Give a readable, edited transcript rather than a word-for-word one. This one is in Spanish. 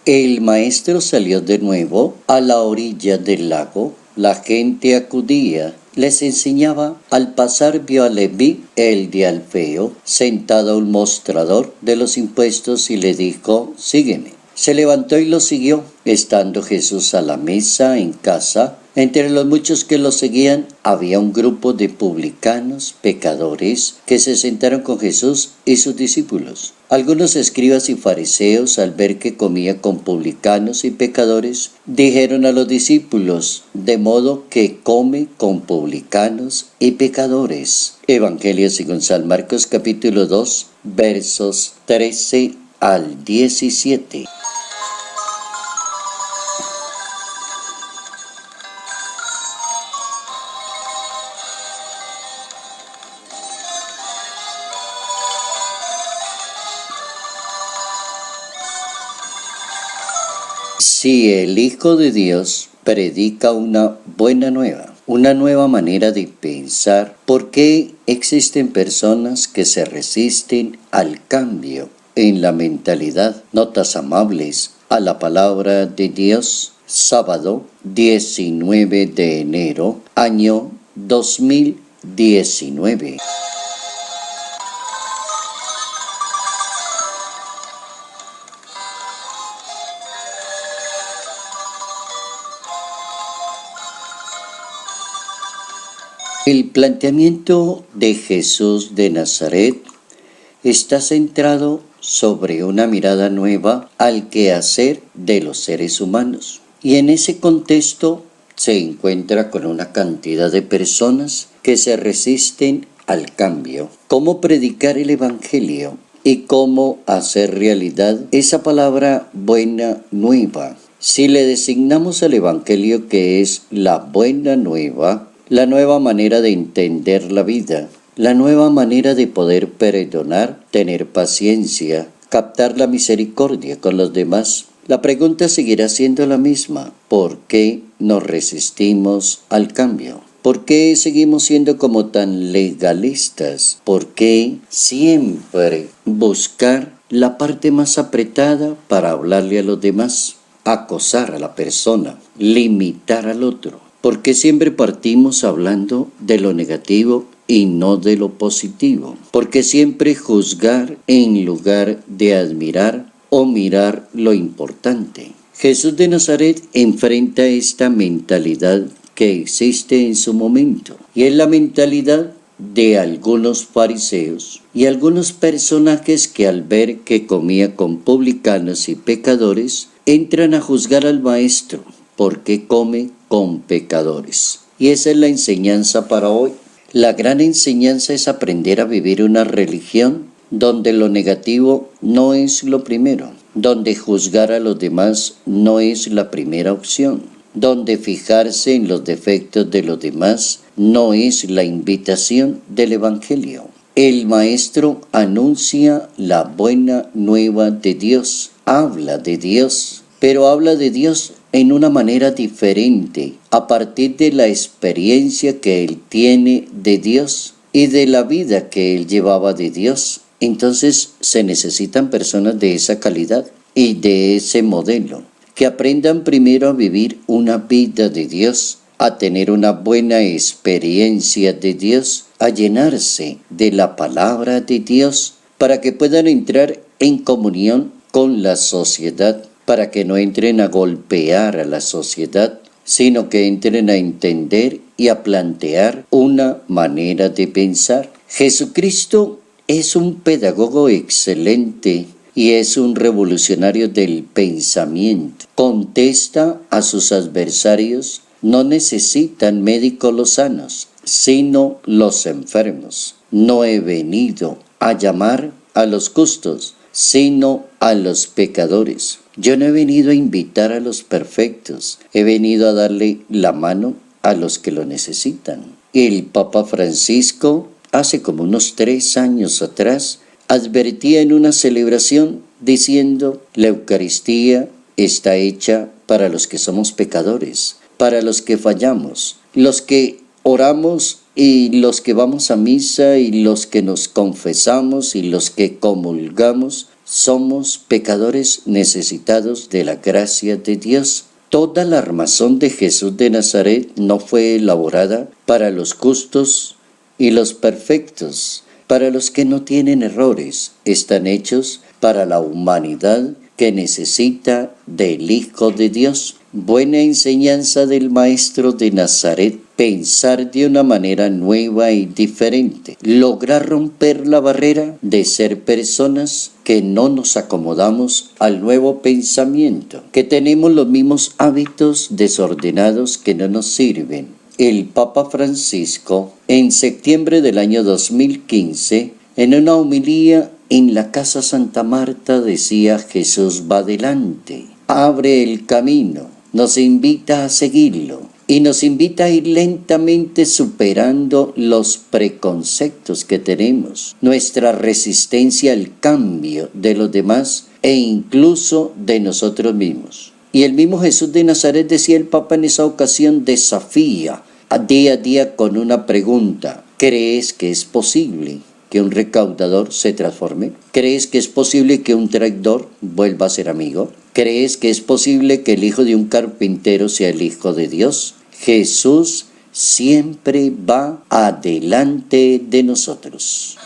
El maestro salió de nuevo a la orilla del lago. La gente acudía, les enseñaba. Al pasar vio a Leví, el de Alfeo, sentado a un mostrador de los impuestos y le dijo: sígueme. Se levantó y lo siguió. Estando Jesús a la mesa en casa, entre los muchos que lo seguían había un grupo de publicanos, pecadores, que se sentaron con Jesús y sus discípulos. Algunos escribas y fariseos, al ver que comía con publicanos y pecadores, dijeron a los discípulos: de modo que come con publicanos y pecadores. Evangelio según San Marcos capítulo 2, versos 13 al 17. Si el Hijo de Dios predica una buena nueva manera de pensar, ¿por qué existen personas que se resisten al cambio en la mentalidad? Notas amables a la palabra de Dios. Sábado 19 de enero, año 2019. El planteamiento de Jesús de Nazaret está centrado sobre una mirada nueva al quehacer de los seres humanos. Y en ese contexto se encuentra con una cantidad de personas que se resisten al cambio. ¿Cómo predicar el Evangelio y cómo hacer realidad esa palabra buena nueva? Si le designamos al Evangelio que es la buena nueva, la nueva manera de entender la vida, la nueva manera de poder perdonar, tener paciencia, captar la misericordia con los demás. La pregunta seguirá siendo la misma: ¿por qué nos resistimos al cambio? ¿Por qué seguimos siendo como tan legalistas? ¿Por qué siempre buscar la parte más apretada para hablarle a los demás, acosar a la persona, limitar al otro? ¿Por qué siempre partimos hablando de lo negativo y no de lo positivo? ¿Por qué siempre juzgar en lugar de admirar o mirar lo importante? Jesús de Nazaret enfrenta esta mentalidad que existe en su momento, y es la mentalidad de algunos fariseos y algunos personajes que, al ver que comía con publicanos y pecadores, entran a juzgar al maestro porque come con pecadores. Y esa es la enseñanza para hoy. La gran enseñanza es aprender a vivir una religión donde lo negativo no es lo primero, donde juzgar a los demás no es la primera opción, donde fijarse en los defectos de los demás no es la invitación del Evangelio. El Maestro anuncia la buena nueva de Dios, habla de Dios, pero habla de Dios en una manera diferente, a partir de la experiencia que él tiene de Dios y de la vida que él llevaba de Dios. Entonces se necesitan personas de esa calidad y de ese modelo, que aprendan primero a vivir una vida de Dios, a tener una buena experiencia de Dios, a llenarse de la palabra de Dios, para que puedan entrar en comunión con la sociedad, para que no entren a golpear a la sociedad, sino que entren a entender y a plantear una manera de pensar. Jesucristo es un pedagogo excelente y es un revolucionario del pensamiento. Contesta a sus adversarios: no necesitan médicos los sanos, sino los enfermos. No he venido a llamar a los justos, sino a los pecadores. Yo no he venido a invitar a los perfectos, he venido a darle la mano a los que lo necesitan. El Papa Francisco, hace como unos 3 años atrás, advertía en una celebración diciendo: la Eucaristía está hecha para los que somos pecadores, para los que fallamos, los que oramos y los que vamos a misa y los que nos confesamos y los que comulgamos. somos pecadores necesitados de la gracia de Dios. Toda la armazón de Jesús de Nazaret no fue elaborada para los justos y los perfectos, para los que no tienen errores. Están hechos para la humanidad que necesita del Hijo de Dios. Buena enseñanza del Maestro de Nazaret: pensar de una manera nueva y diferente, lograr romper la barrera de ser personas que no nos acomodamos al nuevo pensamiento, que tenemos los mismos hábitos desordenados que no nos sirven. El Papa Francisco, en septiembre del año 2015, en una homilía en la Casa Santa Marta, decía: Jesús va adelante, abre el camino, nos invita a seguirlo y nos invita a ir lentamente superando los preconceptos que tenemos, nuestra resistencia al cambio de los demás e incluso de nosotros mismos. Y el mismo Jesús de Nazaret, decía el Papa en esa ocasión, desafía día a día con una pregunta: ¿crees que es posible que un recaudador se transforme? ¿Crees que es posible que un traidor vuelva a ser amigo? ¿Crees que es posible que el hijo de un carpintero sea el hijo de Dios? Jesús siempre va adelante de nosotros.